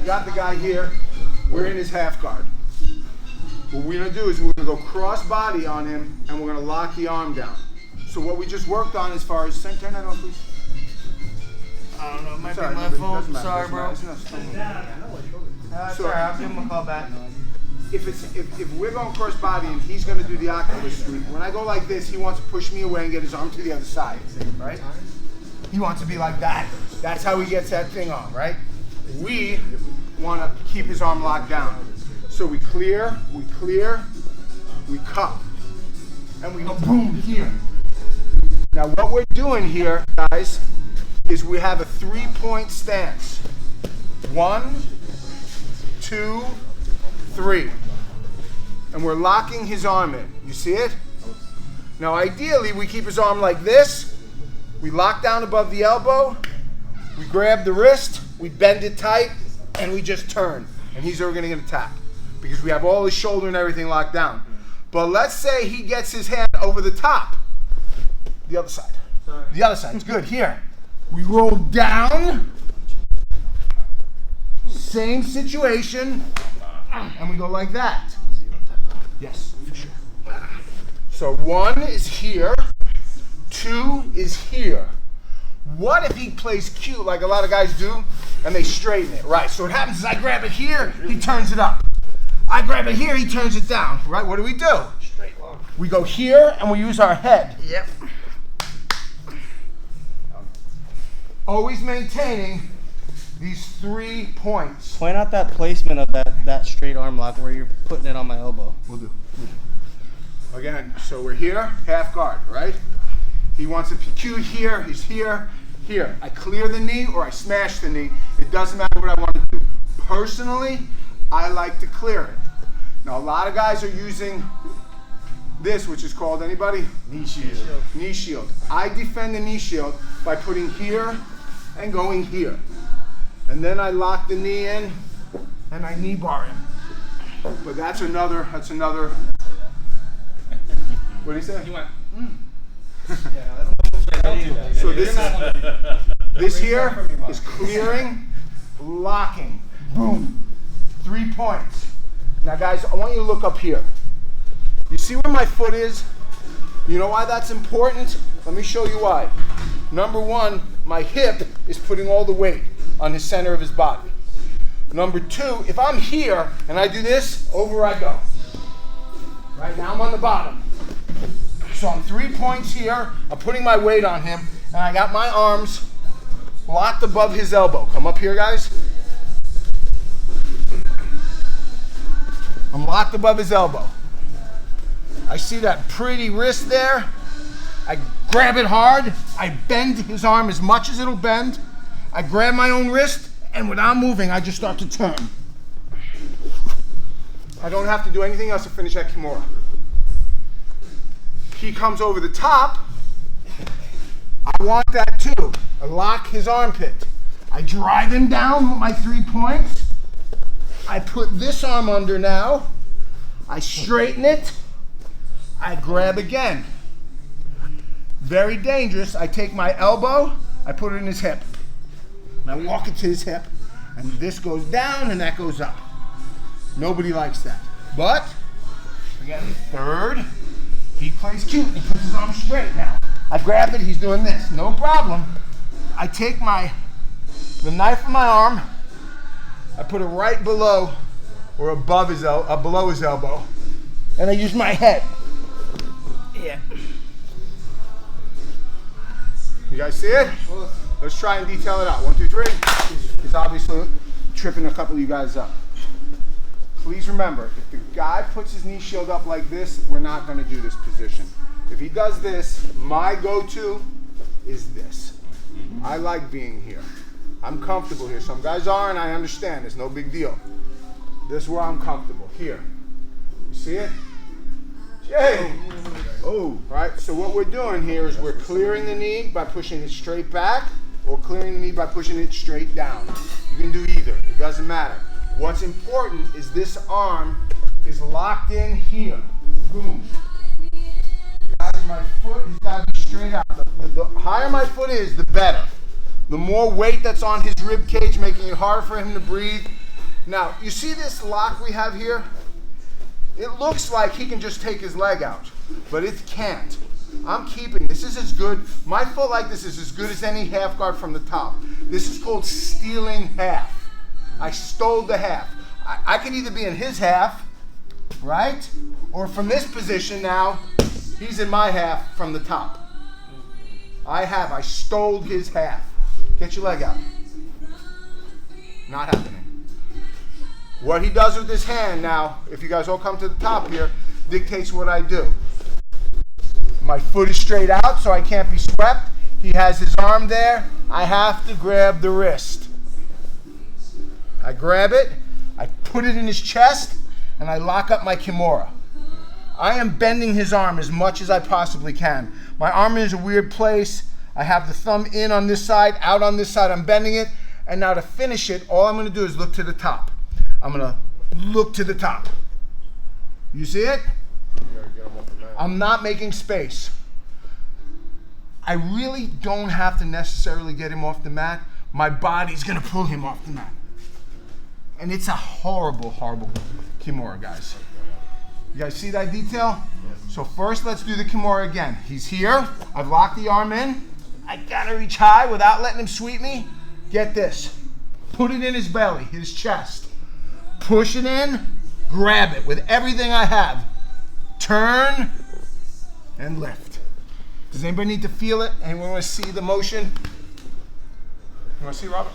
got the guy here. We're in his half guard. What we're gonna do is we're gonna go cross body on him and we're gonna lock the arm down. So what we just worked on as far as, turn that on please. I don't know, it might be my phone. Sorry, bro. So, Sorry, I'll give him a call back. If we're going cross body and he's going to do the ocular sweep, when I go like this, he wants to push me away and get his arm to the other side, right? He wants to be like that. That's how he gets that thing on, right? We want to keep his arm locked down. So we clear, we cup, and we go boom here. Now what we're doing here, guys, is we have a 3-point stance. 1, 2, 3. And we're locking his arm in. You see it? Now ideally we keep his arm like this. We lock down above the elbow. We grab the wrist. We bend it tight. And we just turn. And he's already going to attack. Because we have all his shoulder and everything locked down. But let's say he gets his hand over the top. The other side. Sorry. The other side. It's good. Here. We roll down. Same situation. And we go like that. Yes, for sure. So 1 is here. 2 is here. What if he plays cute like a lot of guys do and they straighten it? Right. So what happens is I grab it here, he turns it up. I grab it here, he turns it down. Right? What do? Straight long. We go here and we use our head. Yep. Always maintaining these 3 points. Point out that placement of that straight arm lock where you're putting it on my elbow. We'll do. Again, so we're here, half guard, right? He wants to be cute here, he's here, here. I clear the knee or I smash the knee. It doesn't matter what I want to do. Personally, I like to clear it. Now, a lot of guys are using this, which is called, anybody? Knee shield. Knee shield. I defend the knee shield by putting here and going here. And then I lock the knee in and I knee bar him. But that's another. What did he say? He went, So this here is clearing, locking, boom, 3 points. Now guys, I want you to look up here. You see where my foot is? You know why that's important? Let me show you why. Number 1, my hip is putting all the weight on his center of his body. Number 2, if I'm here and I do this, over I go. Right now I'm on the bottom. So I'm 3 points here, I'm putting my weight on him, and I got my arms locked above his elbow. Come up here, guys. I'm locked above his elbow. I see that pretty wrist there. I grab it hard. I bend his arm as much as it'll bend. I grab my own wrist, and without moving, I just start to turn. I don't have to do anything else to finish that Kimura. He comes over the top. I want that too. I lock his armpit. I drive him down with my 3 points. I put this arm under now. I straighten it. I grab again. Very dangerous. I take my elbow, I put it in his hip. And I walk it to his hip, and this goes down and that goes up. Nobody likes that. But, again, 3rd, he plays cute. He puts his arm straight now. I grab it, he's doing this. No problem. I take the knife of my arm, I put it right below or above his below his elbow, and I use my head. Yeah. You guys see it? Let's try and detail it out. 1, 2, 3. He's obviously tripping a couple of you guys up. Please remember, if the guy puts his knee shield up like this, we're not going to do this position. If he does this, my go-to is this. I like being here. I'm comfortable here. Some guys are, and I understand. It's no big deal. This is where I'm comfortable. Here. You see it? Yay! Oh, right. So what we're doing here is we're clearing the knee by pushing it straight back, or clearing the knee by pushing it straight down. You can do either. It doesn't matter. What's important is this arm is locked in here. Boom. Guys, my foot has got to be straight out. The higher my foot is, the better. The more weight that's on his rib cage, making it harder for him to breathe, Now, you see this lock we have here? It looks like he can just take his leg out, but it can't. I'm keeping, this is as good, my foot like this is as good as any half guard from the top. This is called stealing half. I stole the half. I can either be in his half, right? Or from this position now, he's in my half from the top. I stole his half. Get your leg out. Not happening. What he does with his hand now, if you guys all come to the top here, dictates what I do. My foot is straight out so I can't be swept. He has his arm there. I have to grab the wrist. I grab it, I put it in his chest, and I lock up my Kimura. I am bending his arm as much as I possibly can. My arm is a weird place. I have the thumb in on this side, out on this side. I'm bending it. And now to finish it, all I'm going to do is look to the top. I'm going to look to the top. You see it? I'm not making space. I really don't have to necessarily get him off the mat. My body's going to pull him off the mat. And it's a horrible, horrible Kimura, guys. You guys see that detail? So first, let's do the Kimura again. He's here. I've locked the arm in. I gotta reach high without letting him sweep me. Get this. Put it in his belly, his chest. Push it in. Grab it with everything I have. Turn and lift. Does anybody need to feel it? Anyone want to see the motion? You want to see, Robert?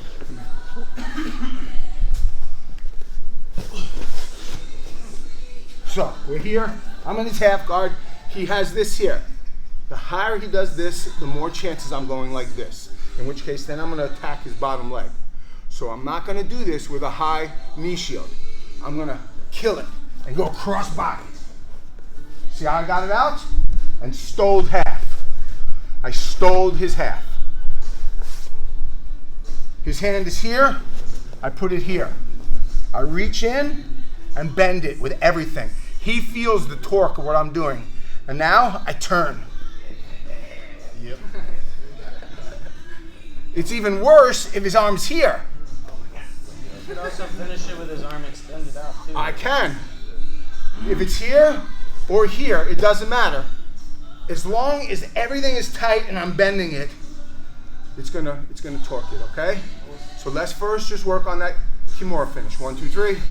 So, we're here. I'm in his half guard. He has this here. The higher he does this, the more chances I'm going like this. In which case, then I'm going to attack his bottom leg. So I'm not going to do this with a high knee shield. I'm going to kill it and go crossbody. See how I got it out? And stole half. I stole his half. His hand is here. I put it here. I reach in and bend it with everything. He feels the torque of what I'm doing. And now I turn. Yep. It's even worse if his arm's here. You could also finish it with his arm extended out too. I can. If it's here or here, it doesn't matter. As long as everything is tight and I'm bending it, it's gonna torque it, okay? So let's first just work on that Kimura finish. 1, 2, 3.